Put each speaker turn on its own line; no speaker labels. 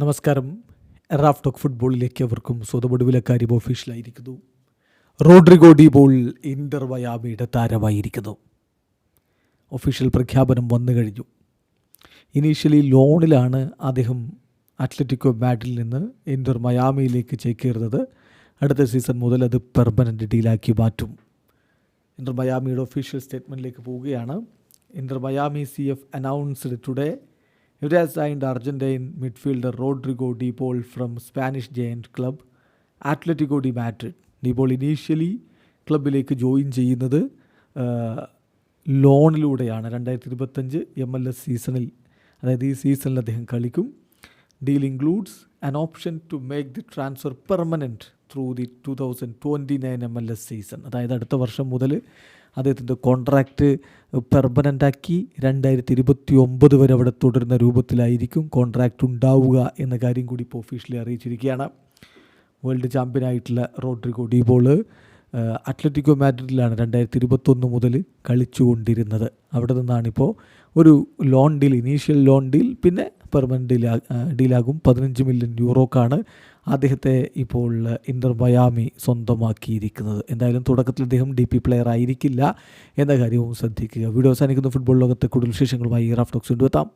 നമസ്കാരം. Raf talk ഫുട്ബോളിലേക്ക് അവർക്കും സ്വതമൊടുവിലെ കാര്യം ഒഫീഷ്യലായിരിക്കുന്നു. റോഡ്രിഗോ ഡി പോൾ ഇന്റർ മയാമിയുടെ താരമായിരിക്കുന്നു. ഒഫീഷ്യൽ പ്രഖ്യാപനം വന്നു കഴിഞ്ഞു. ഇനീഷ്യലി ലോണിലാണ് അദ്ദേഹം അത്ലറ്റിക്കോ മാഡ്രിഡിൽ നിന്ന് ഇന്റർ മയാമിയിലേക്ക് ചേക്കേറുന്നത്. അടുത്ത സീസൺ മുതൽ അത് പെർമനൻ്റ് ഡീലാക്കി മാറ്റും. ഇന്റർ മയാമിയുടെ ഒഫീഷ്യൽ സ്റ്റേറ്റ്മെൻറ്റിലേക്ക് പോവുകയാണ്. Inter Miami CF announced today it has signed Argentine midfielder Rodrigo de Paul from Spanish giant club Atletico de Madrid. de Paul initially ക്ലബിലേക്ക് ജോയിൻ ചെയ്യുന്നത് ലോണിലൂടെയാണ്. 2025 MLS സീസണിൽ, അതായത് ഈ സീസണിൽ അദ്ദേഹം കളിക്കും. Deal includes an option to make the transfer permanent through the 2029 MLS season. അതായത് അടുത്ത വർഷം മുതൽ അദ്ദേഹത്തിൻ്റെ കോൺട്രാക്റ്റ് പെർമനൻ്റാക്കി 2029 വരെ അവിടെ തുടരുന്ന രൂപത്തിലായിരിക്കും കോൺട്രാക്റ്റ് ഉണ്ടാവുക എന്ന കാര്യം കൂടി ഇപ്പോൾ ഒഫീഷ്യലി അറിയിച്ചിരിക്കുകയാണ്. വേൾഡ് ചാമ്പ്യനായിട്ടുള്ള റോഡ്രിഗോ ഡി പോൾ അത്ലറ്റിക്കോ മാഡ്രിഡിലാണ് 2021 മുതൽ കളിച്ചുകൊണ്ടിരുന്നത്. അവിടെ നിന്നാണിപ്പോൾ ഒരു loan deal, initial loan deal, പിന്നെ പെർമനൻ്റ് ഡീലാകും. 15 മില്യൺ യൂറോക്കാണ് അദ്ദേഹത്തെ ഇപ്പോൾ ഇന്റർ മയാമി സ്വന്തമാക്കിയിരിക്കുന്നത്. എന്തായാലും തുടക്കത്തിൽ അദ്ദേഹം DP പ്ലെയർ ആയിരിക്കില്ല എന്ന കാര്യവും ശ്രദ്ധിക്കുക. വീഡിയോ അവസാനിക്കുന്ന ഫുട്ബോൾ ലോകത്തെ കൂടുതൽ വിശേഷങ്ങളുമായി റാഫ് ടോക്സ് കൊണ്ടുവെത്താം.